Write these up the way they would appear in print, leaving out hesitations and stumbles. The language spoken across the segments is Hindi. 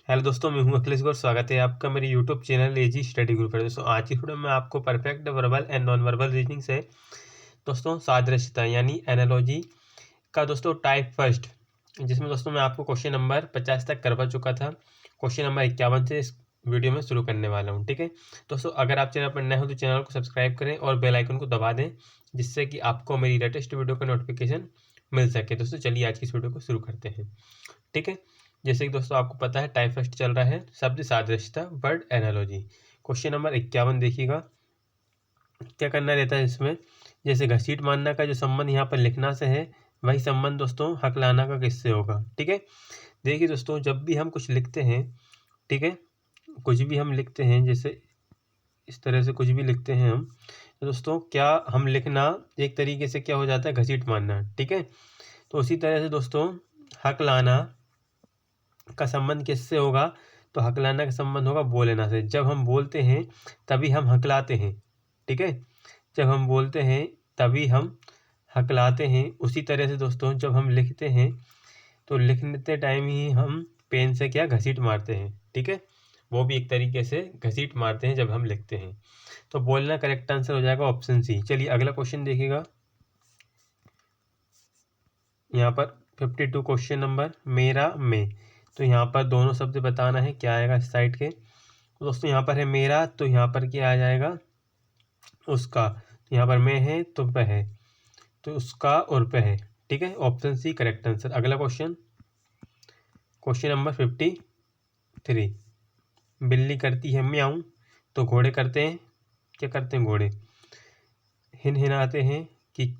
हेलो दोस्तों, मैं हूं अखिलेश गौर। स्वागत है आपका मेरे यूट्यूब चैनल एजी स्टडी ग्रुप पर। दोस्तों आज की वीडियो में आपको perfect verbal and non verbal reasoning से दोस्तों सादृश्यता यानी एनालॉजी का दोस्तों टाइप फर्स्ट, जिसमें दोस्तों मैं आपको क्वेश्चन नंबर 50 तक करवा चुका था। क्वेश्चन नंबर 51 से इस वीडियो में शुरू करने वाला हूँ। ठीक है दोस्तों, अगर आप चैनल पर नए हो तो चैनल को सब्सक्राइब करें और बेल आइकन को दबा दें, जिससे कि आपको मेरी लेटेस्ट वीडियो का नोटिफिकेशन मिल सके। दोस्तों चलिए आज की इस वीडियो को शुरू करते हैं। ठीक है, जैसे कि दोस्तों आपको पता है टाइप फर्स्ट चल रहा है, शब्द सादृश्यता वर्ड एनालॉजी। क्वेश्चन नंबर 51 देखिएगा, क्या करना रहता है इसमें। जैसे घसीट मारना का जो संबंध यहाँ पर लिखना से है, वही संबंध दोस्तों हकलाना का किससे होगा। ठीक है, देखिए दोस्तों जब भी हम कुछ लिखते हैं, ठीक है, कुछ भी हम लिखते हैं, जैसे इस तरह से कुछ भी लिखते हैं हम, तो दोस्तों क्या हम लिखना एक तरीके से क्या हो जाता है, घसीट मारना। ठीक है, तो उसी तरह से दोस्तों हकलाना का संबंध किससे होगा, तो हकलाना का संबंध होगा बोलना से। जब हम बोलते हैं तभी हम हकलाते हैं। ठीक है, जब हम बोलते हैं तभी हम हकलाते हैं। उसी तरह से दोस्तों जब हम लिखते हैं तो लिखते टाइम ही हम पेन से क्या घसीट मारते हैं। ठीक है, वो भी एक तरीके से घसीट मारते हैं जब हम लिखते हैं। तो बोलना करेक्ट आंसर हो जाएगा ऑप्शन सी। चलिए अगला क्वेश्चन देखिएगा, यहाँ पर 52 क्वेश्चन नंबर मेरा में। तो यहाँ पर दोनों शब्द बताना है, क्या आएगा इस साइड के। तो दोस्तों यहाँ पर है मेरा, तो यहाँ पर क्या आ जाएगा, उसका। तो यहाँ पर मैं है तो वह है, तो उसका और वह है। ठीक है, ऑप्शन सी करेक्ट आंसर। अगला क्वेश्चन, क्वेश्चन नंबर 53। बिल्ली करती है म्याऊं, तो घोड़े करते हैं, क्या करते हैं घोड़े, हिनहिनाते हैं कि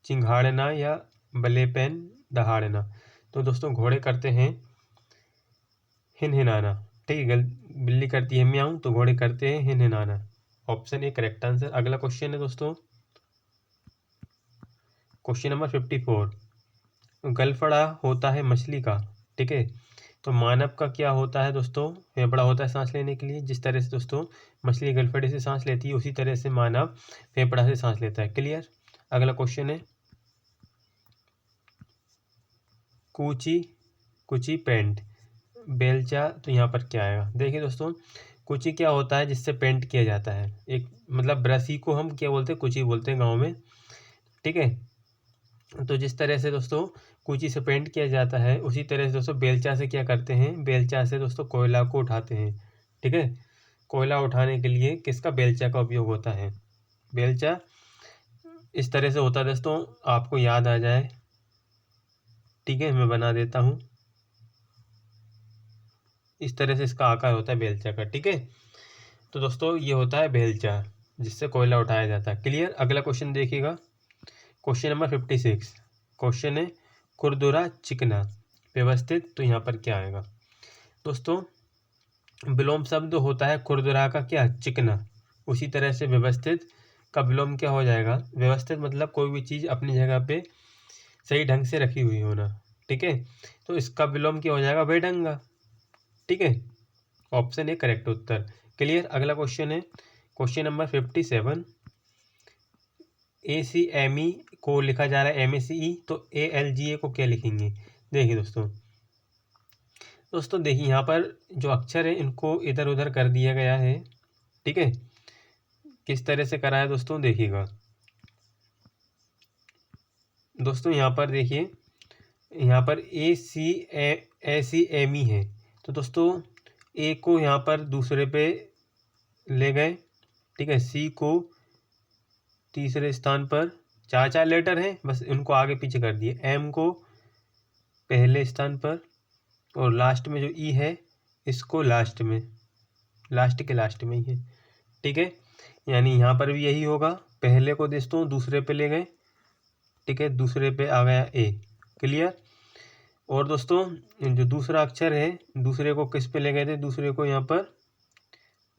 चिंघाड़ना या बले पेन दहाड़ना। तो दोस्तों घोड़े करते हैं हिनहिनाना। ठीक है, बिल्ली करती है म्याऊं तो घोड़े करते हैं हिनहिनाना। Option A correct answer. अगला क्वेश्चन है दोस्तों, क्वेश्चन नंबर 54। गलफड़ा होता है मछली का। ठीक है, तो मानव का क्या होता है दोस्तों, फेफड़ा होता है सांस लेने के लिए। जिस तरह से दोस्तों मछली गलफड़े से सांस लेती है, उसी तरह से मानव फेफड़ा से सांस लेता है। क्लियर। अगला क्वेश्चन है कूची कुची पेंट बेलचा, तो यहाँ पर क्या आएगा। देखिए दोस्तों कुची क्या होता है, जिससे पेंट किया जाता है। एक मतलब ब्रश ही को हम क्या बोलते हैं, कुची बोलते हैं गाँव में। ठीक है, तो जिस तरह से दोस्तों कुची से पेंट किया जाता है, उसी तरह से दोस्तों बेलचा से क्या करते हैं, बेलचा से दोस्तों कोयला को उठाते हैं। ठीक है, कोयला उठाने के लिए किसका, बेलचा का उपयोग होता है। बेलचा इस तरह से होता है दोस्तों, आपको याद आ जाए। ठीक है, मैं बना देता हूँ। इस तरह से इसका आकार होता है बेलचा का। ठीक है, तो दोस्तों ये होता है बेलचा, जिससे कोयला उठाया जाता है। क्लियर। अगला क्वेश्चन देखिएगा, क्वेश्चन नंबर 56। क्वेश्चन है खुरदुरा चिकना व्यवस्थित, तो यहाँ पर क्या आएगा दोस्तों, विलोम शब्द होता है खुरदुरा का क्या, चिकना। उसी तरह से व्यवस्थित का विलोम क्या हो जाएगा, व्यवस्थित मतलब कोई भी चीज़ अपनी जगह पे सही ढंग से रखी हुई होना। ठीक है, तो इसका विलोम क्या हो जाएगा, बेढंगा। ठीक है, option A correct Uttar. Clear. अगला क्वेश्चन है क्वेश्चन नंबर 57। ACME को लिखा जा रहा है MACE, तो ALGA को क्या लिखेंगे। देखिए दोस्तों देखिए यहाँ पर जो अक्षर है इनको इधर उधर कर दिया गया है। ठीक है, किस तरह से करा है दोस्तों, देखिएगा दोस्तों यहाँ पर देखिए, यहाँ पर ACME है, तो दोस्तों ए को यहाँ पर दूसरे पे ले गए। ठीक है, सी को तीसरे स्थान पर, चार चार लेटर हैं बस, उनको आगे पीछे कर दिए। एम को पहले स्थान पर, और लास्ट में जो ई है इसको लास्ट में, लास्ट के लास्ट में ही है। ठीक है, यानी यहाँ पर भी यही होगा, पहले को दोस्तों दूसरे पे ले गए। ठीक है, दूसरे पे आ गया ए। क्लियर। और दोस्तों जो दूसरा अक्षर है, दूसरे को किस पे ले गए थे, दूसरे को यहाँ पर,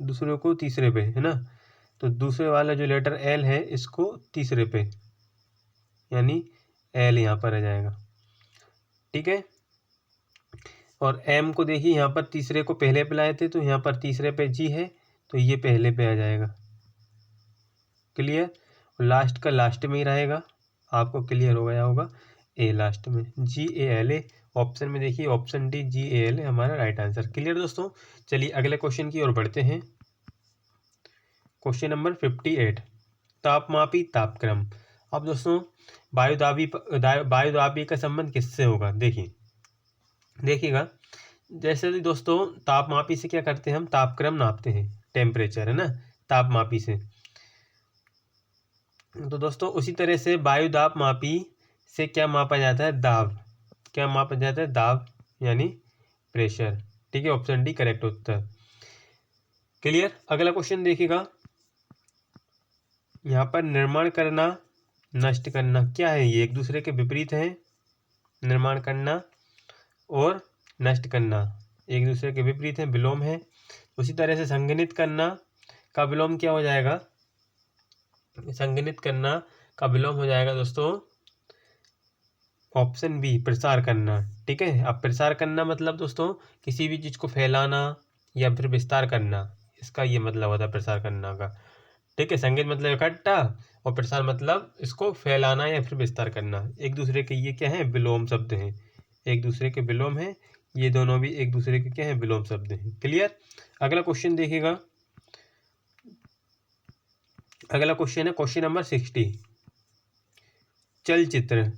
दूसरे को तीसरे पे, है ना। तो दूसरे वाला जो लेटर एल है इसको तीसरे पे, यानी एल यहाँ पर आ जाएगा। ठीक है, और एम को देखिए यहाँ पर तीसरे को पहले पे लाए थे, तो यहाँ पर तीसरे पे जी है, तो ये पहले पे आ जाएगा। क्लियर। और लास्ट का लास्ट में ही रहेगा, आपको क्लियर हो गया होगा। ए लास्ट में, GALA। ऑप्शन में देखिए ऑप्शन डी GALA हमारा राइट आंसर। क्लियर दोस्तों। चलिए अगले क्वेश्चन की ओर बढ़ते हैं। क्वेश्चन नंबर 58, तापमापी तापक्रम। अब दोस्तों वायुदाबी का संबंध किससे होगा, देखिएगा। जैसे कि दोस्तों तापमापी से क्या करते हैं हम, तापक्रम नापते हैं, टेम्परेचर है ना, तापमापी से। तो दोस्तों उसी तरह से वायुदाब मापी से क्या मापा जाता है, दाब। क्या मापा जाता है, दाब यानी प्रेशर। ठीक है, ऑप्शन डी करेक्ट उत्तर। क्लियर। अगला क्वेश्चन देखिएगा। यहाँ पर निर्माण करना, नष्ट करना, क्या है ये, एक दूसरे के विपरीत हैं। निर्माण करना और नष्ट करना एक दूसरे के विपरीत हैं, विलोम है। उसी तरह से संगणित करना का विलोम क्या हो जाएगा, संगणित करना का विलोम हो जाएगा दोस्तों ऑप्शन बी, प्रसार करना। ठीक है, अब प्रसार करना मतलब दोस्तों किसी भी चीज़ को फैलाना या फिर विस्तार करना, इसका ये मतलब होता है प्रसार करना का। ठीक है, संगीत मतलब इकट्ठा और प्रसार मतलब इसको फैलाना या फिर विस्तार करना। एक दूसरे के ये क्या है, विलोम शब्द हैं, एक दूसरे के विलोम हैं, ये दोनों भी एक दूसरे के क्या है, विलोम शब्द हैं। क्लियर। अगला क्वेश्चन देखिएगा। अगला क्वेश्चन है क्वेश्चन नंबर 60, चलचित्र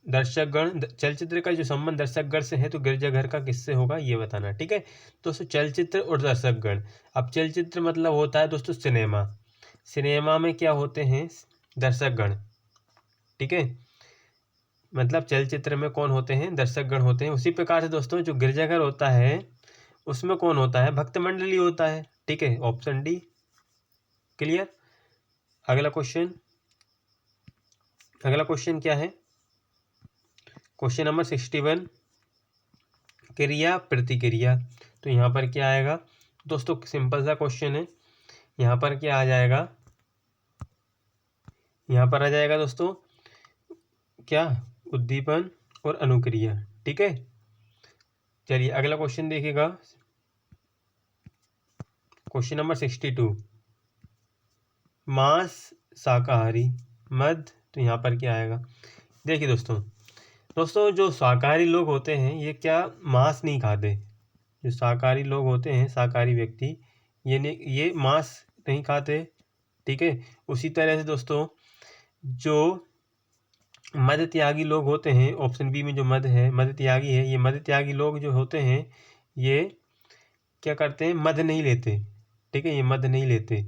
दर्शकगण। चलचित्र का जो संबंध दर्शकगण से है तो गिरजाघर का किससे होगा, ये बताना। ठीक है दोस्तों, चलचित्र और दर्शकगण। अब चलचित्र मतलब होता है दोस्तों सिनेमा, सिनेमा में क्या होते हैं, दर्शकगण। ठीक है, मतलब चलचित्र में कौन होते हैं, दर्शकगण होते हैं। उसी प्रकार से दोस्तों जो गिरजाघर होता है उसमें कौन होता है, भक्त मंडली होता है। ठीक है, ऑप्शन डी। क्लियर। अगला क्वेश्चन, अगला क्वेश्चन क्या है, क्वेश्चन नंबर 61, क्रिया प्रतिक्रिया। तो यहाँ पर क्या आएगा दोस्तों, सिंपल सा क्वेश्चन है। यहाँ पर क्या आ जाएगा, यहाँ पर आ जाएगा दोस्तों क्या, उद्दीपन और अनुक्रिया। ठीक है, चलिए अगला क्वेश्चन देखिएगा। क्वेश्चन नंबर 62, मांस शाकाहारी मध। तो यहाँ पर क्या आएगा, देखिए दोस्तों जो शाकाहारी लोग होते हैं ये क्या मांस नहीं खाते। जो शाकाहारी लोग होते हैं, शाकाहारी व्यक्ति, ये मांस नहीं खाते। ठीक है, उसी तरह से दोस्तों जो मद त्यागी लोग होते हैं, ऑप्शन बी में जो मद है, मद त्यागी है, ये मद त्यागी लोग जो होते हैं ये क्या करते हैं, मद नहीं लेते। ठीक है, ये मद नहीं लेते।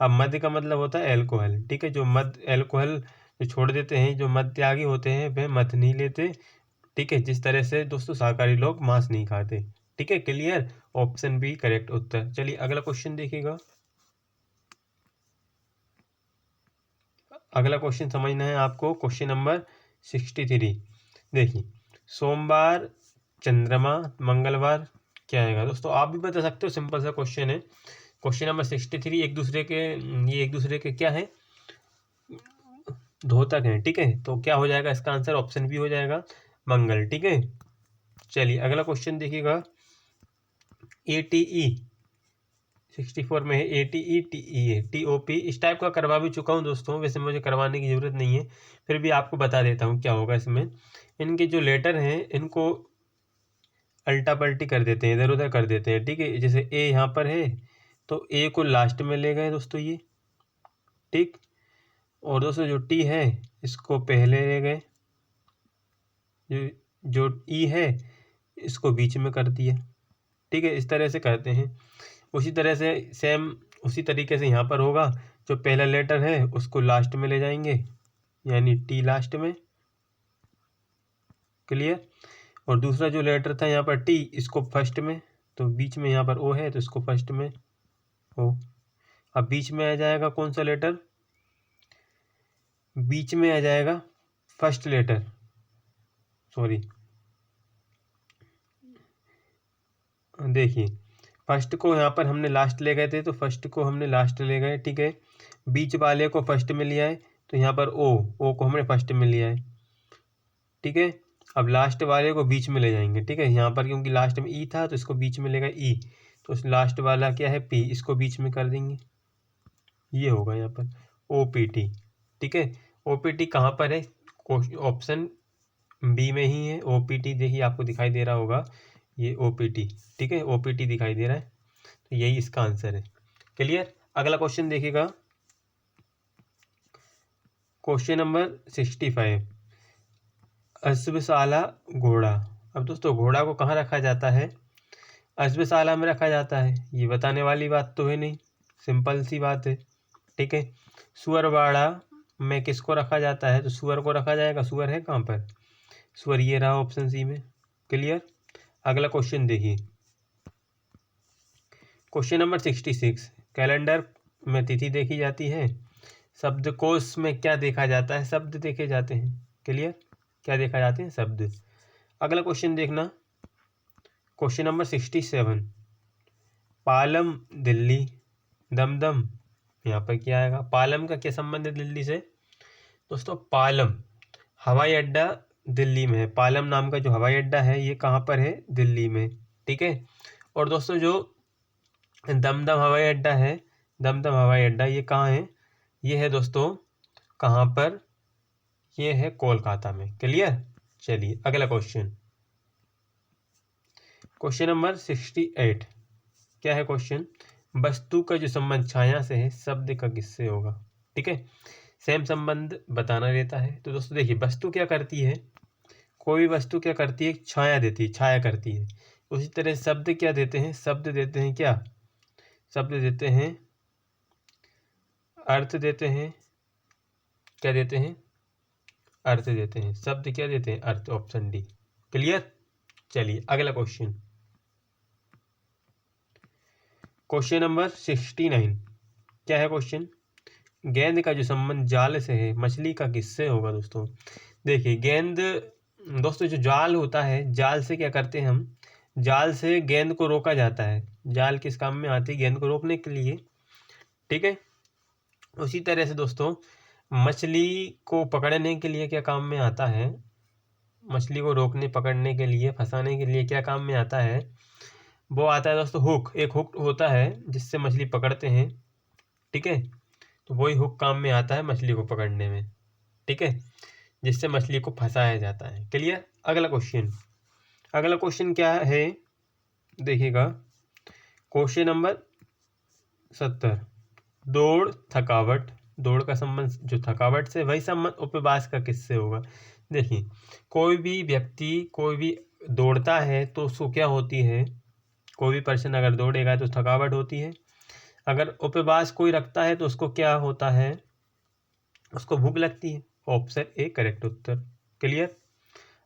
अब मद का मतलब होता है एल्कोहल। ठीक है, जो मद एल्कोहल जो छोड़ देते हैं, जो मद त्यागी होते हैं वे मद नहीं लेते। ठीक है, जिस तरह से दोस्तों शाकाहारी लोग मांस नहीं खाते। ठीक है, क्लियर, ऑप्शन बी करेक्ट उत्तर। चलिए अगला क्वेश्चन देखिएगा। अगला क्वेश्चन समझना है आपको, क्वेश्चन नंबर 63। देखिए, सोमवार, चंद्रमा, मंगलवार, क्या आएगा दोस्तों, आप भी बता सकते हो, सिंपल सा क्वेश्चन है। क्वेश्चन नंबर 63, ये एक दूसरे के क्या है, द्योतक हैं। ठीक है, तो क्या हो जाएगा इसका आंसर, ऑप्शन बी हो जाएगा मंगल। ठीक है, चलिए अगला क्वेश्चन देखिएगा। ATE 64 में है, ATE TEA TOP, इस टाइप का करवा भी चुका हूँ दोस्तों, वैसे मुझे करवाने की ज़रूरत नहीं है, फिर भी आपको बता देता हूँ क्या होगा इसमें। इनके जो लेटर हैं इनको अल्टा पल्टी कर देते हैं, इधर उधर कर देते हैं। ठीक है, जैसे ए यहाँ पर है तो ए को लास्ट में ले गए दोस्तों ये। ठीक, और दोस्तों जो टी है इसको पहले ले गए, जो ई है इसको बीच में कर दिया। ठीक है, इस तरह से करते हैं। उसी तरह से सेम उसी तरीके से यहाँ पर होगा, जो पहला लेटर है उसको लास्ट में ले जाएंगे, यानी टी लास्ट में। क्लियर। और दूसरा जो लेटर था यहाँ पर टी, इसको फर्स्ट में, तो बीच में यहाँ पर ओ है तो इसको फर्स्ट में ओ। अब बीच में आ जाएगा कौन सा लेटर, बीच में आ जाएगा फर्स्ट लेटर, सॉरी देखिए, फर्स्ट को यहाँ पर हमने लास्ट ले गए थे तो फर्स्ट को हमने लास्ट ले गए। ठीक है, बीच वाले को फर्स्ट में लिया है तो यहाँ पर ओ को हमने फर्स्ट में लिया है। ठीक है, अब लास्ट वाले को बीच में ले जाएंगे। ठीक है, यहाँ पर क्योंकि लास्ट में ई था तो इसको बीच में लेगा ई, तो लास्ट वाला क्या है पी, इसको बीच में कर देंगे, ये होगा यहाँ पर OPT। ठीक है, OPT कहाँ पर है, ऑप्शन बी में ही है। OPT देखिए आपको दिखाई दे रहा होगा, ये OPT, ठीक है, OPT दिखाई दे रहा है, तो यही इसका आंसर है। क्लियर। अगला क्वेश्चन देखिएगा, क्वेश्चन नंबर 65, अश्वशाला घोड़ा। अब दोस्तों घोड़ा को कहाँ रखा जाता है? अश्वशाला में रखा जाता है। ये बताने वाली बात तो है नहीं, सिंपल सी बात है, ठीक है। सुअरवाड़ा में किसको रखा जाता है? तो सुअर को रखा जाएगा। सुअर है कहाँ पर? सुअर ये रहा ऑप्शन सी में। क्लियर। अगला क्वेश्चन देखिए, क्वेश्चन नंबर 66, कैलेंडर में तिथि देखी जाती है, शब्दकोश में क्या देखा जाता है? शब्द देखे जाते हैं। क्लियर। क्या देखा जाते हैं? शब्द। अगला क्वेश्चन देखना, क्वेश्चन नंबर 67, पालम दिल्ली, दमदम, यहाँ पर क्या आएगा? पालम का क्या संबंध है दिल्ली से? दोस्तों पालम हवाई अड्डा दिल्ली में है। पालम नाम का जो हवाई अड्डा है ये कहाँ पर है? दिल्ली में, ठीक है। और दोस्तों जो दमदम हवाई अड्डा है, दमदम हवाई अड्डा ये कहाँ है? ये है दोस्तों कहाँ पर? ये है कोलकाता में। क्लियर। चलिए अगला क्वेश्चन, क्वेश्चन नंबर 68, क्या है क्वेश्चन? वस्तु का जो संबंध छाया से है, शब्द का किससे होगा? ठीक है, सेम संबंध बताना रहता है। तो दोस्तों देखिए, वस्तु क्या करती है? कोई भी वस्तु क्या करती है? छाया देती है, छाया करती है। उसी तरह शब्द क्या देते हैं? शब्द देते हैं क्या? शब्द देते हैं अर्थ देते हैं। क्या देते हैं? अर्थ देते हैं। शब्द क्या देते हैं? अर्थ। Option D. क्लियर। चलिए अगला क्वेश्चन, क्वेश्चन नंबर 69, क्या है क्वेश्चन? गेंद का जो संबंध जाल से है, मछली का किससे होगा? दोस्तों देखिए, गेंद दोस्तों जो जाल होता है, जाल से क्या करते हैं हम? जाल से गेंद को रोका जाता है। जाल किस काम में आती है? गेंद को रोकने के लिए, ठीक है। उसी तरह से दोस्तों मछली को पकड़ने के लिए क्या काम में आता है? मछली को रोकने, पकड़ने के लिए, फंसाने के लिए क्या काम में आता है? वो आता है दोस्तों हुक। एक हुक होता है जिससे मछली पकड़ते हैं, ठीक है। तो वही हुक काम में आता है मछली को पकड़ने में, ठीक है, जिससे मछली को फंसाया जाता है। क्लियर। अगला क्वेश्चन, अगला क्वेश्चन क्या है देखिएगा, क्वेश्चन नंबर 70, दौड़ थकावट। दौड़ का संबंध जो थकावट से, वही संबंध उपवास का किससे होगा? देखिए, कोई भी व्यक्ति कोई भी दौड़ता है तो उसको क्या होती है? कोई भी पर्सन अगर दौड़ेगा तो थकावट होती है। अगर उपवास कोई रखता है तो उसको क्या होता है? उसको भूख लगती है। Option A correct Uttar. Clear.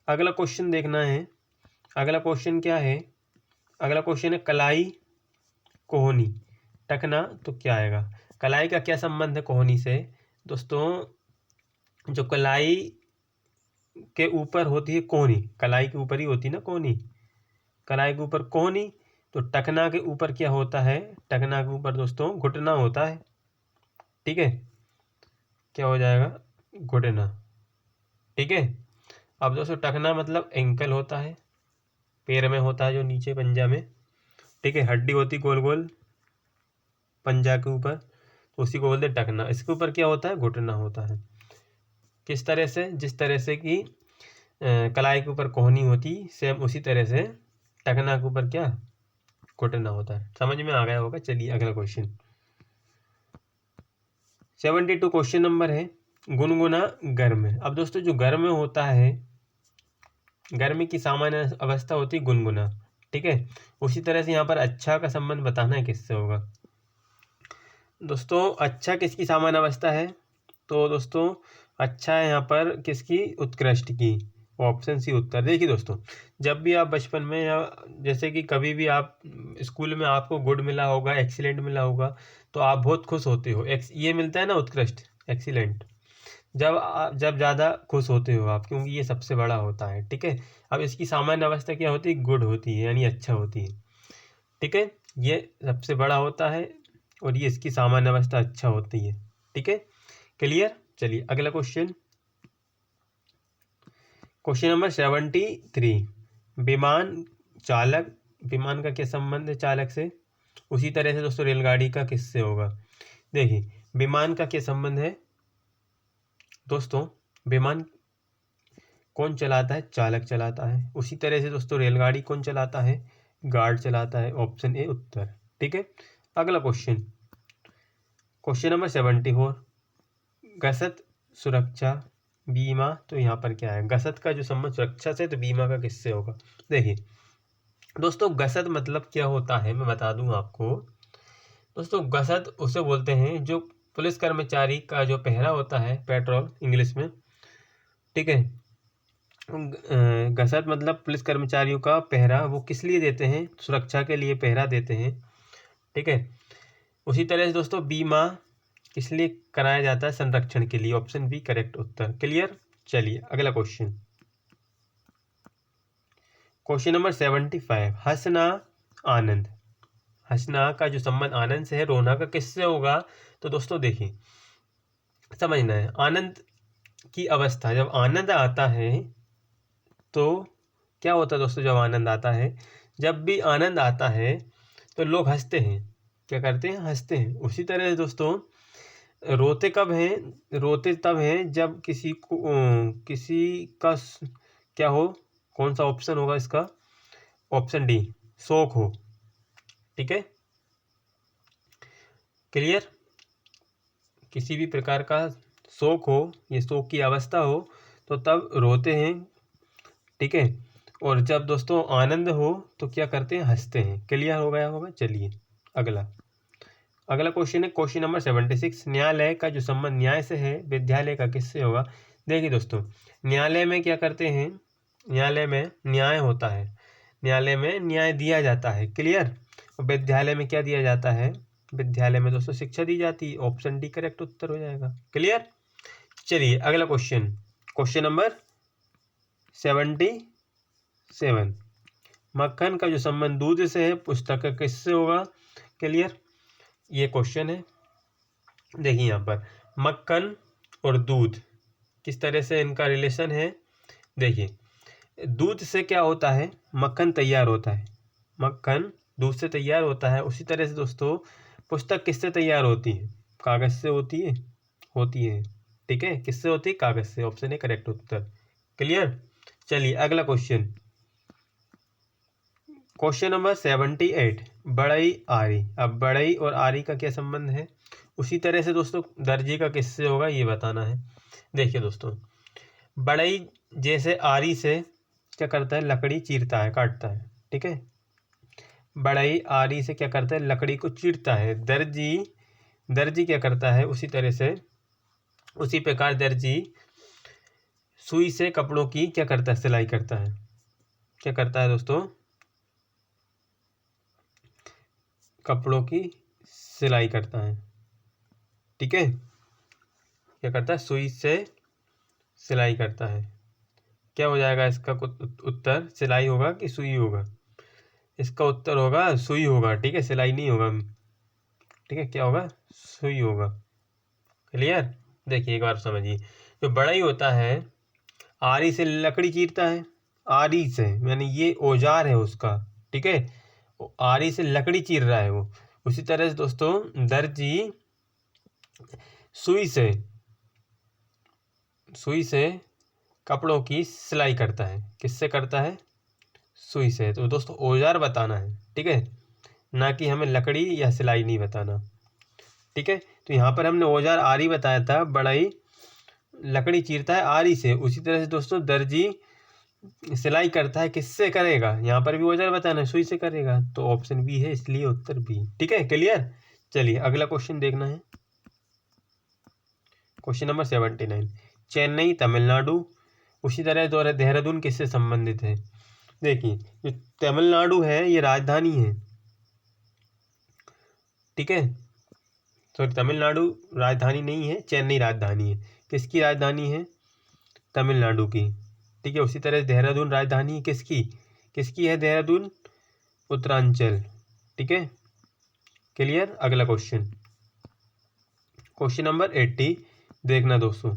अगला क्वेश्चन देखना है, अगला क्वेश्चन क्या है? अगला क्वेश्चन है कलाई कोहनी टकना, तो क्या आएगा? कलाई का क्या संबंध है कोहनी से? दोस्तों जो कलाई के ऊपर होती है कोहनी, कलाई के ऊपर ही होती है ना कोहनी, कलाई के ऊपर कोहनी, तो टकना के ऊपर क्या होता है? टकना के ऊपर दोस्तों घुटना होता है, ठीक है। क्या हो जाएगा? घुटना, ठीक है। अब दोस्तों टखना मतलब एंकल होता है, पैर में होता है जो नीचे पंजा में, ठीक है। हड्डी होती गोल गोल पंजा के ऊपर, तो उसी को बोलते हैं टखना। इसके ऊपर क्या होता है? घुटना होता है। किस तरह से? जिस तरह से कि कलाई के ऊपर कोहनी होती, सेम उसी तरह से टखना के ऊपर क्या? घुटना होता है। समझ में आ गया होगा। चलिए अगला क्वेश्चन, 72 क्वेश्चन नंबर है, गुनगुना गर्म है। अब दोस्तों जो गर्म होता है, गर्मी की सामान्य अवस्था होती है गुनगुना, ठीक है। उसी तरह से यहाँ पर अच्छा का संबंध बताना है किससे होगा? दोस्तों अच्छा किसकी सामान्य अवस्था है? तो दोस्तों अच्छा है यहाँ पर किसकी? उत्कृष्ट की। ऑप्शन सी उत्तर। देखिए दोस्तों, जब भी आप बचपन में या जैसे कि कभी भी आप स्कूल में आपको गुड मिला होगा, एक्सीलेंट मिला होगा, तो आप बहुत खुश होते हो। ये मिलता है ना उत्कृष्ट, एक्सीलेंट, जब ज़्यादा खुश होते हो आप, क्योंकि ये सबसे बड़ा होता है, ठीक है। अब इसकी सामान्य अवस्था क्या होती है? गुड होती है, यानी अच्छा होती है, ठीक है। ये सबसे बड़ा होता है और ये इसकी सामान्य अवस्था अच्छा होती है, ठीक है। क्लियर। चलिए अगला क्वेश्चन, क्वेश्चन नंबर 73, विमान चालक। विमान का क्या संबंध है चालक से? उसी तरह से दोस्तों रेलगाड़ी का किससे होगा? देखिए, विमान का क्या संबंध है दोस्तों? विमान कौन चलाता है? चालक चलाता है। उसी तरह से दोस्तों रेलगाड़ी कौन चलाता है? गार्ड चलाता है। ऑप्शन ए उत्तर। ठीक है, अगला क्वेश्चन, क्वेश्चन नंबर 74, गसत, सुरक्षा, बीमा। तो यहाँ पर क्या है? गसत का जो संबंध सुरक्षा से, तो बीमा का किससे होगा? देखिए दोस्तों, गसत मतलब क्या होता है मैं बता दूं आपको। दोस्तों गसत उसे बोलते हैं जो पुलिस कर्मचारी का जो पहरा होता है, पेट्रोल इंग्लिश में। ठीक है, गसत मतलब पुलिस कर्मचारियों का पहरा, वो किस लिए देते हैं? सुरक्षा के लिए पहरा देते हैं। ठीक है, उसी तरह से दोस्तों बीमा किस लिए कराया जाता है? संरक्षण के लिए। ऑप्शन बी करेक्ट उत्तर। क्लियर। चलिए अगला क्वेश्चन, क्वेश्चन नंबर 75, हंसना, आनंद। हंसना का जो संबंध आनंद से है, रोना का किससे होगा? तो दोस्तों देखिए, समझना है, आनंद की अवस्था, जब आनंद आता है तो क्या होता है दोस्तों? जब आनंद आता है, जब भी आनंद आता है तो लोग हंसते हैं। क्या करते हैं? हंसते हैं। उसी तरह से दोस्तों रोते कब हैं? रोते तब हैं जब किसी को किसी का क्या हो? कौन सा ऑप्शन होगा इसका? ऑप्शन डी, शोक हो। ठीक है, क्लियर। किसी भी प्रकार का शोक हो, ये शोक की अवस्था हो, तो तब रोते हैं। ठीक है, और जब दोस्तों आनंद हो तो क्या करते हैं? हंसते हैं। क्लियर हो गया होगा। चलिए अगला क्वेश्चन है, क्वेश्चन नंबर 76, न्यायालय का जो संबंध न्याय से है, विद्यालय का किससे होगा? देखिए दोस्तों, न्यायालय में क्या करते हैं? न्यायालय में न्याय होता है, न्यायालय में न्याय दिया जाता है। क्लियर। और विद्यालय में क्या दिया जाता है? विद्यालय में दोस्तों शिक्षा दी जाती है। ऑप्शन डी करेक्ट उत्तर हो जाएगा। क्लियर। चलिए अगला क्वेश्चन, क्वेश्चन नंबर 77, मक्खन का जो संबंध दूध से है, पुस्तक का किससे होगा? क्लियर, ये क्वेश्चन है। देखिए यहाँ पर मक्खन और दूध किस तरह से इनका रिलेशन है। देखिए दूध से क्या होता है? मक्खन तैयार होता है, मक्खन दूध से तैयार होता है। उसी तरह से दोस्तों पुस्तक किससे तैयार होती है? कागज से होती है। ठीक है, किससे होती है? कागज से। Option A correct Uttar. Clear. चलिए अगला क्वेश्चन, क्वेश्चन नंबर 78, बड़ई आरी। अब बड़ई और आरी का क्या संबंध है? उसी तरह से दोस्तों दर्जी का किससे होगा, ये बताना है। देखिए दोस्तों, बड़ई जैसे आरी से क्या करता है? लकड़ी चीरता है, काटता है। ठीक है, बड़ई आरी से क्या करता है? लकड़ी को चीरता है। दर्जी क्या करता है? उसी तरह से, उसी प्रकार दर्जी सुई से कपड़ों की क्या करता है? सिलाई करता है। क्या करता है दोस्तों? कपड़ों की सिलाई करता है। ठीक है, क्या करता है? सुई से सिलाई करता है। क्या हो जाएगा इसका उत्तर? सिलाई होगा कि सुई होगा? इसका उत्तर होगा सुई होगा। ठीक है, सिलाई नहीं होगा। ठीक है, क्या होगा? सुई होगा। क्लियर। देखिए एक बार समझिए, जो बड़ई होता है आरी से लकड़ी चीरता है, आरी से यानी ये औजार है उसका। ठीक है, आरी से लकड़ी चीर रहा है वो। उसी तरह से दोस्तों दर्जी सुई से कपड़ों की सिलाई करता है। किससे करता है? सुई से। तो दोस्तों औजार बताना है। ठीक है, ना कि हमें लकड़ी या सिलाई नहीं बताना। ठीक है, तो यहाँ पर हमने औजार आरी बताया था, बड़ई लकड़ी चीरता है आरी से। उसी तरह से दोस्तों दर्जी सिलाई करता है, किससे करेगा? यहाँ पर भी औजार बताना है, सुई से करेगा। तो ऑप्शन बी है, इसलिए उत्तर बी। ठीक है, क्लियर। चलिए अगला क्वेश्चन देखना है, क्वेश्चन नंबर 79, चेन्नई तमिलनाडु। उसी तरह देहरादून किससे संबंधित है? देखिए जो तमिलनाडु है ये राजधानी है। ठीक है, सॉरी तमिलनाडु राजधानी नहीं है, चेन्नई राजधानी है। किसकी राजधानी है? तमिलनाडु की। ठीक है, उसी तरह देहरादून राजधानी किसकी है? देहरादून उत्तरांचल। ठीक है, क्लियर। अगला क्वेश्चन, क्वेश्चन नंबर 80, देखना दोस्तों,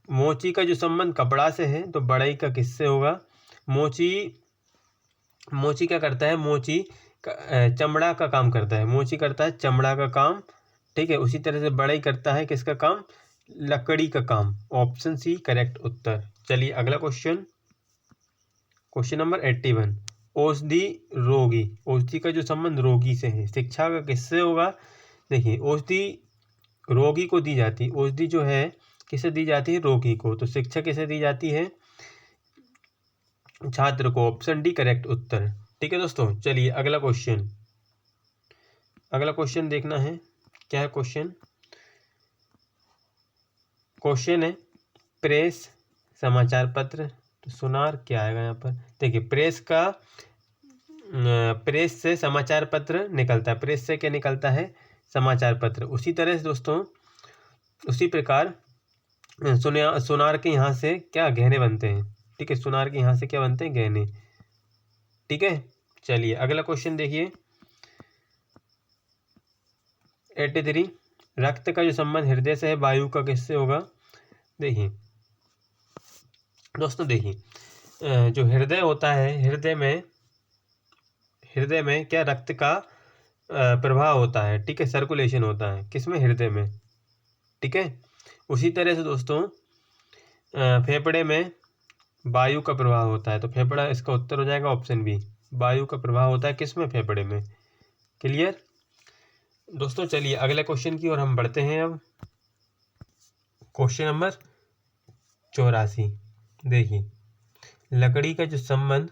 मोची का जो संबंध कपड़ा से है, तो बड़ई का किससे होगा? मोची क्या करता है? मोची चमड़ा का काम करता है। मोची करता है चमड़ा का काम। ठीक है, उसी तरह से बड़ई करता है किसका काम? लकड़ी का काम। ऑप्शन सी करेक्ट उत्तर। चलिए अगला क्वेश्चन, क्वेश्चन नंबर 81। औषधि रोगी, औषधि का जो संबंध रोगी से है, शिक्षा का किससे होगा? देखिए औषधि रोगी को दी जाती है, औषधि जो है किसे दी जाती है? रोगी को। तो शिक्षा किसे दी जाती है? छात्र को। ऑप्शन डी करेक्ट उत्तर। ठीक है दोस्तों, चलिए अगला क्वेश्चन, अगला क्वेश्चन देखना है क्या है क्वेश्चन। क्वेश्चन है प्रेस समाचार पत्र, तो सुनार क्या आएगा यहाँ पर? देखिए प्रेस का, प्रेस से समाचार पत्र निकलता है, प्रेस से क्या निकलता है? समाचार पत्र। उसी तरह से दोस्तों, उसी प्रकार सुनार के यहाँ से क्या गहने बनते हैं। ठीक है, सुनार के यहाँ से क्या बनते हैं? गहने। ठीक है, चलिए अगला क्वेश्चन देखिए 83। रक्त का जो संबंध हृदय से है, वायु का किससे होगा? देखिए दोस्तों, देखिए जो हृदय होता है, हृदय में क्या रक्त का प्रवाह होता है। ठीक है, सर्कुलेशन होता है किसमें? हृदय में। ठीक है, उसी तरह से दोस्तों फेफड़े में वायु का प्रवाह होता है। तो फेफड़ा इसका उत्तर हो जाएगा ऑप्शन बी, वायु का प्रवाह होता है किसमें? फेफड़े में। क्लियर दोस्तों, चलिए अगले क्वेश्चन की ओर हम बढ़ते हैं। अब क्वेश्चन नंबर 84। देखिए लकड़ी का जो संबंध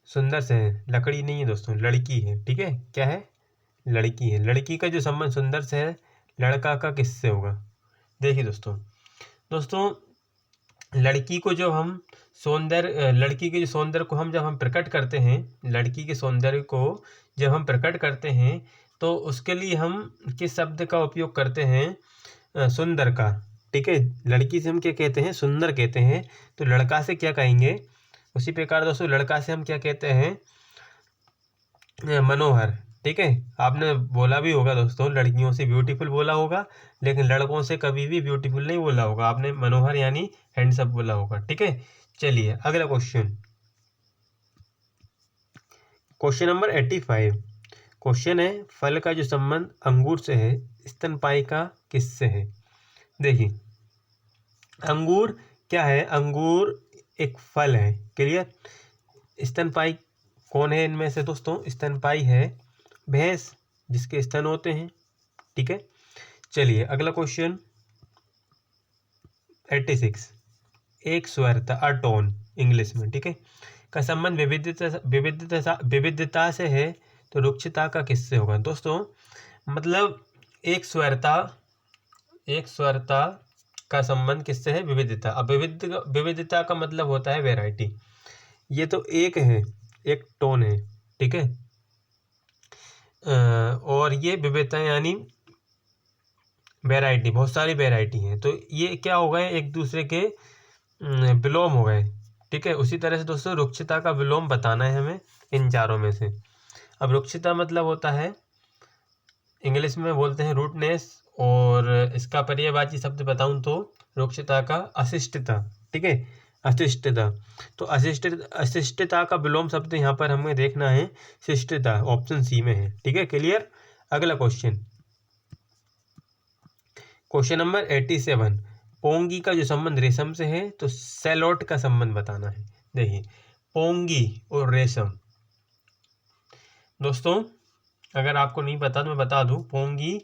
सुंदर से है, लकड़ी नहीं है दोस्तों, लड़की है। ठीक है, क्या है? लड़की है। लड़की का जो संबंध सुंदर से है, लड़का का किससे होगा? देखिए दोस्तों लड़की को जो हम सौंदर्य, लड़की के जो सौंदर्य को हम जब हम प्रकट करते हैं, लड़की के सौंदर्य को जब हम प्रकट करते हैं, तो उसके लिए हम किस शब्द का उपयोग करते हैं? सुंदर का। ठीक है, लड़की से हम क्या कहते हैं? सुंदर कहते हैं। तो लड़का से क्या कहेंगे? उसी प्रकार दोस्तों लड़का से हम क्या कहते हैं? मनोहर। ठीक है, आपने बोला भी होगा दोस्तों, लड़कियों से ब्यूटीफुल बोला होगा, लेकिन लड़कों से कभी भी ब्यूटीफुल नहीं बोला होगा, आपने मनोहर यानी हैंडसम बोला होगा। ठीक है, चलिए अगला क्वेश्चन, क्वेश्चन नंबर 85। क्वेश्चन है फल का जो संबंध अंगूर से है, स्तनपायी का किससे है? देखिए अंगूर क्या है? अंगूर एक फल है। क्लियर, स्तनपायी कौन है इनमें से दोस्तों? स्तनपायी है भैंस, जिसके स्तन होते हैं। ठीक है, चलिए अगला क्वेश्चन 86। एक स्वर था, अ टोन इंग्लिश में। ठीक है, का संबंध विविधता से है, तो रुक्षता का किससे होगा? दोस्तों मतलब एक स्वरता का संबंध किससे है? विविधता। अब विविधता का मतलब होता है वैरायटी। ये तो एक है, एक टोन है। ठीक है, और ये विविधता यानी वैरायटी, बहुत सारी वैरायटी हैं। तो ये क्या हो गए? एक दूसरे के विलोम हो गए। ठीक है, उसी तरह से दोस्तों रुक्षता का विलोम बताना है हमें इन चारों में से। अब रुक्षता मतलब होता है, इंग्लिश में बोलते हैं रूटनेस, और इसका पर्यायवाची शब्द बताऊं तो रुक्षता का अशिष्टता। ठीक है, अशिष्टता। तो अशिष्टता का विलोम शब्द यहाँ पर हमें देखना है शिष्टता, ऑप्शन सी में है। ठीक है, क्लियर। अगला क्वेश्चन, क्वेश्चन नंबर 87। पोंगी का जो संबंध रेशम से है, तो सेलोट का संबंध बताना है। देखिए पोंगी और रेशम, दोस्तों अगर आपको नहीं पता तो मैं बता दूं, पोंगी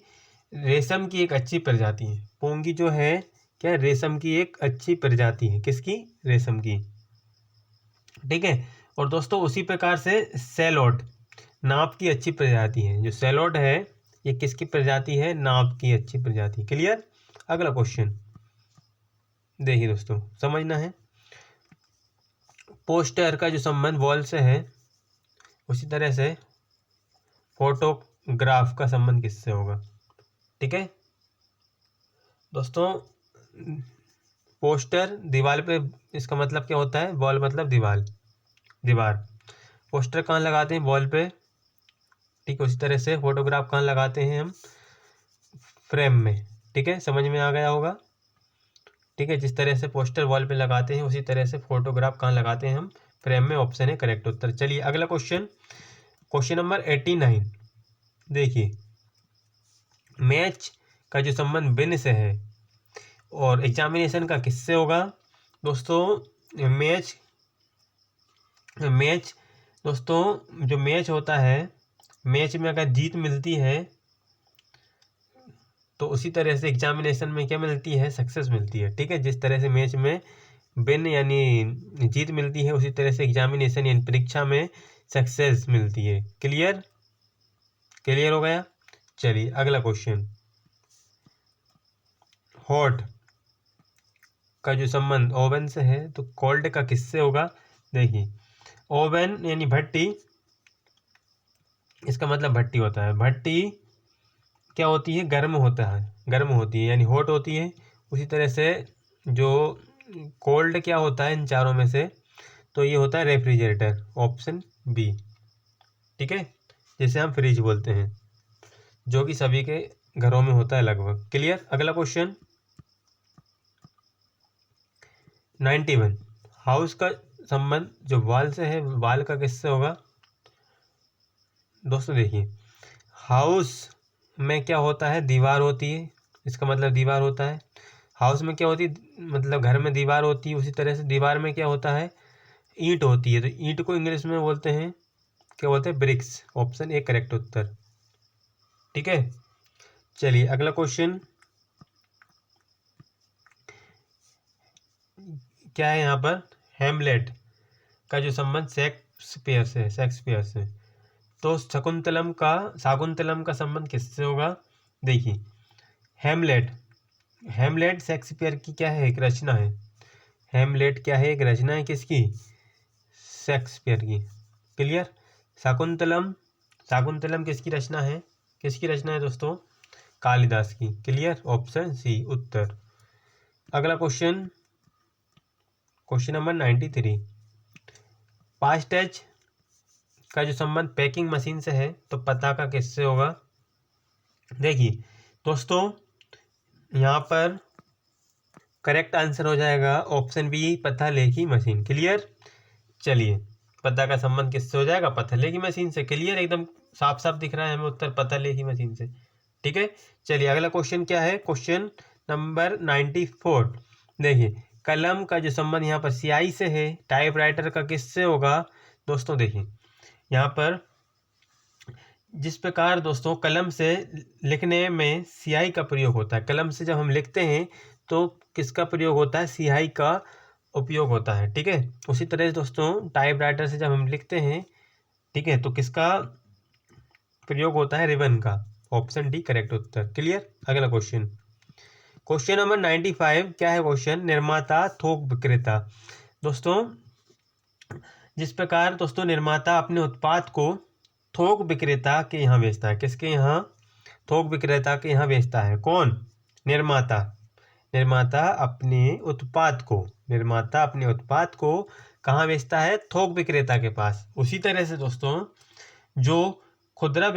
रेशम की एक अच्छी प्रजाति है। पोंगी जो है क्या? रेशम की एक अच्छी प्रजाति है। किसकी? रेशम की। ठीक है, और दोस्तों उसी प्रकार से सेलोट नाप की अच्छी प्रजाति है। जो सेलोट है ये किसकी प्रजाति है? नाप की अच्छी प्रजाति। क्लियर। अगला क्वेश्चन देखिए दोस्तों, समझना है। पोस्टर का जो संबंध वॉल से है, उसी तरह से फोटोग्राफ का संबंध किससे होगा? ठीक है दोस्तों, पोस्टर दीवार पे, इसका मतलब क्या होता है? वॉल मतलब दीवार। पोस्टर कहाँ लगाते हैं? वॉल पे। ठीक है, उसी तरह से फोटोग्राफ कहाँ लगाते हैं हम? फ्रेम में। ठीक है, समझ में आ गया होगा। ठीक है, जिस तरह से पोस्टर वॉल पे लगाते हैं, उसी तरह से फोटोग्राफ कहाँ लगाते हैं हम? फ्रेम में। ऑप्शन है करेक्ट उत्तर। चलिए अगला क्वेश्चन, क्वेश्चन नंबर 89। देखिए मैच का जो संबंध बिन से है, और एग्जामिनेशन का किससे होगा दोस्तों? मैच मैच दोस्तों जो मैच होता है, मैच में अगर जीत मिलती है तो उसी तरह से एग्जामिनेशन में क्या मिलती है? सक्सेस मिलती है। ठीक है, जिस तरह से मैच में विन यानी जीत मिलती है, उसी तरह से एग्जामिनेशन यानी परीक्षा में सक्सेस मिलती है। क्लियर क्लियर हो गया? चलिए अगला क्वेश्चन, हॉट का जो संबंध ओवन से है तो कोल्ड का किससे होगा? देखिए, ओवन यानी भट्टी, इसका मतलब भट्टी होता है। भट्टी क्या होती है? गर्म होता है, गर्म होती है यानी हॉट होती है। उसी तरह से जो कोल्ड क्या होता है इन चारों में से? तो ये होता है रेफ्रिजरेटर, ऑप्शन बी। ठीक है, जिसे हम फ्रिज बोलते हैं, जो कि सभी के घरों में होता है लगभग। क्लियर? अगला क्वेश्चन 91, हाउस का संबंध जो वाल से है, वाल का किससे होगा? दोस्तों देखिए, हाउस में क्या होता है? दीवार होती है, इसका मतलब दीवार होता है। हाउस में क्या होती है? मतलब घर में दीवार होती है। उसी तरह से दीवार में क्या होता है? ईंट होती है। तो ईंट को इंग्लिश में बोलते हैं, क्या बोलते हैं? ब्रिक्स। ऑप्शन ए करेक्ट उत्तर। ठीक है, चलिए अगला क्वेश्चन क्या है यहाँ पर? हेमलेट का जो संबंध शेक्सपियर से, शेक्सपियर से, तो शाकुंतलम का संबंध किससे होगा? देखिए, हेमलेट हेमलेट शेक्सपियर की क्या है? एक रचना है। हेमलेट क्या है? एक रचना है किसकी? शेक्सपियर की। क्लियर? शाकुंतलम शाकुंतलम किसकी रचना है? किसकी रचना है दोस्तों? कालिदास की। क्लियर? ऑप्शन सी उत्तर। अगला question, question number 93, past touch का जो संबंध पैकिंग मशीन से है तो पता का किससे होगा? देखिए दोस्तों, यहाँ पर करेक्ट आंसर हो जाएगा ऑप्शन बी, पता लेखी मशीन। क्लियर? चलिए, पता का संबंध किससे हो जाएगा? पता लेखी मशीन से। क्लियर? एकदम साफ साफ दिख रहा है हमें उत्तर, पता लेखी मशीन से। ठीक है, चलिए अगला क्वेश्चन क्या है? क्वेश्चन नंबर 94, देखिए, कलम का जो संबंध यहाँ पर स्याही से है, टाइपराइटर का किससे होगा? दोस्तों देखिए, यहाँ पर जिस प्रकार दोस्तों कलम से लिखने में स्याही का प्रयोग होता है, कलम से जब हम लिखते हैं तो किसका प्रयोग होता है? स्याही का उपयोग होता है। ठीक है, उसी तरह से दोस्तों टाइपराइटर से जब हम लिखते हैं, ठीक है, तो किसका प्रयोग होता है? रिबन का। ऑप्शन डी करेक्ट उत्तर। क्लियर? अगला क्वेश्चन, क्वेश्चन नंबर 95 क्या है क्वेश्चन? निर्माता थोक विक्रेता। दोस्तों जिस प्रकार दोस्तों निर्माता अपने उत्पाद को थोक विक्रेता के यहाँ बेचता है, किसके यहाँ? थोक विक्रेता के यहाँ बेचता है। कौन? निर्माता। निर्माता अपने उत्पाद को कहाँ बेचता है? थोक विक्रेता के पास। उसी तरह से दोस्तों जो खुदरा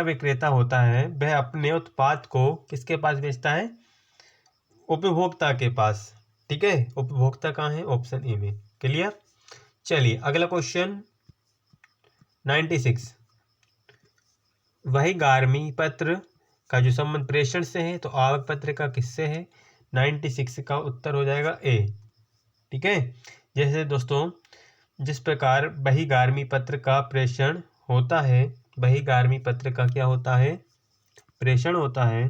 विक्रेता होता है, वह अपने उत्पाद को किसके पास बेचता है? उपभोक्ता के पास। ठीक है, उपभोक्ता कहाँ है? ऑप्शन ए में। क्लियर? चलिए अगला क्वेश्चन 96, वही गारमी पत्र का जो संबंध प्रेषण से है तो आवक पत्र का किससे है? 96 का उत्तर हो जाएगा ए। ठीक है, जैसे दोस्तों जिस प्रकार बहिर्गामी पत्र का प्रेषण होता है, बहिर्गामी पत्र का क्या होता है? प्रेषण होता है।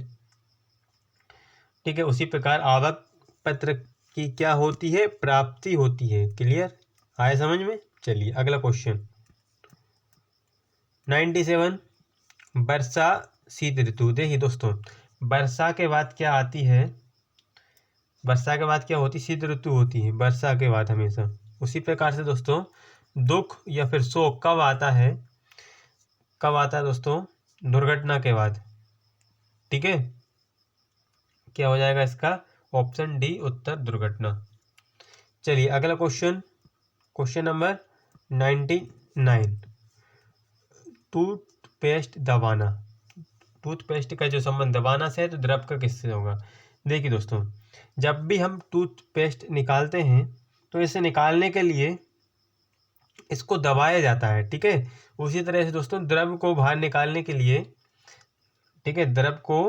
ठीक है, उसी प्रकार आवक पत्र की क्या होती है? प्राप्ति होती है। क्लियर? आए समझ में? चलिए अगला क्वेश्चन 97, वर्षा शीत ऋतु। देखिए दोस्तों, वर्षा के बाद क्या आती है? वर्षा के बाद क्या होती? शीत ऋतु होती है वर्षा के बाद हमेशा। उसी प्रकार से दोस्तों दुख या फिर शोक कब आता है? कब आता है दोस्तों? दुर्घटना के बाद। ठीक है, क्या हो जाएगा इसका? ऑप्शन डी उत्तर, दुर्घटना। चलिए अगला क्वेश्चन, क्वेश्चन नंबर 99, टूथपेस्ट दबाना। टूथपेस्ट का जो संबंध दबाना से है तो द्रव का किससे होगा? देखिए दोस्तों, जब भी हम टूथपेस्ट निकालते हैं तो इसे निकालने के लिए इसको दबाया जाता है। ठीक है, उसी तरह से दोस्तों द्रव को बाहर निकालने के लिए, ठीक है, द्रव को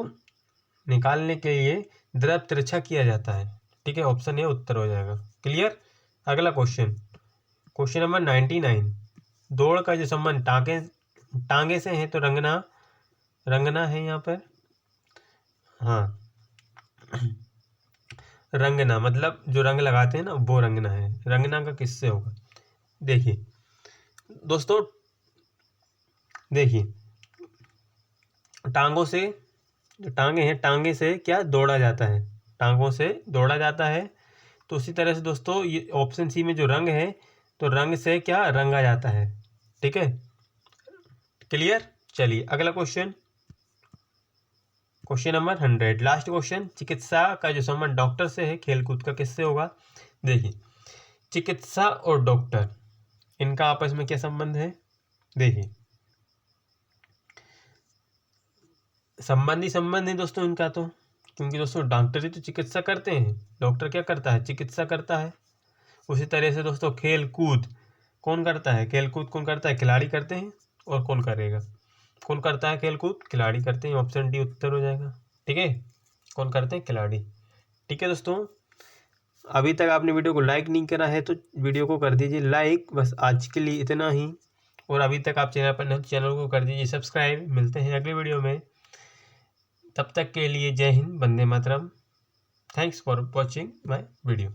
निकालने के लिए द्रव तिरछा किया जाता है। ठीक है, ऑप्शन ए उत्तर हो जाएगा। क्लियर। अगला क्वेश्चन नंबर 99। दौड़ का जो संबंध टांगे से है तो रंगना है यहाँ पर। हाँ, रंगना मतलब जो रंग लगाते हैं ना वो रंगना है। रंगना का किससे होगा? देखिए दोस्तों, देखिए टांगों से, जो टांगे हैं टांगे से क्या दौड़ा जाता है, टांगों से दौड़ा जाता है। तो उसी तरह से दोस्तों ये ऑप्शन सी में जो रंग है तो रंग से क्या रंगा जाता है। ठीक है, क्लियर। चलिए अगला क्वेश्चन नंबर 100, लास्ट क्वेश्चन। चिकित्सा का जो संबंध डॉक्टर से है खेलकूद का किससे होगा? देखिए चिकित्सा और डॉक्टर, इनका आपस में क्या संबंध है? देखिए संबंध है दोस्तों इनका, तो क्योंकि दोस्तों डॉक्टर ही तो चिकित्सा करते हैं, डॉक्टर क्या करता है? चिकित्सा करता है। उसी तरह से दोस्तों खेल कूद कौन करता है? खेल कूद कौन करता है? खिलाड़ी करते हैं। और कौन करेगा? कौन करता है खेल कूद? खिलाड़ी करते हैं। ऑप्शन डी उत्तर हो जाएगा। ठीक है, कौन करते हैं? खिलाड़ी। ठीक है दोस्तों, अभी तक आपने वीडियो को लाइक नहीं करा है तो वीडियो को कर दीजिए लाइक। बस आज के लिए इतना ही। और अभी तक आप चैनल पर नहीं, चैनल को कर दीजिए सब्सक्राइब। मिलते हैं अगले वीडियो में, तब तक के लिए जय हिंद, वंदे मातरम। Thanks for watching my video.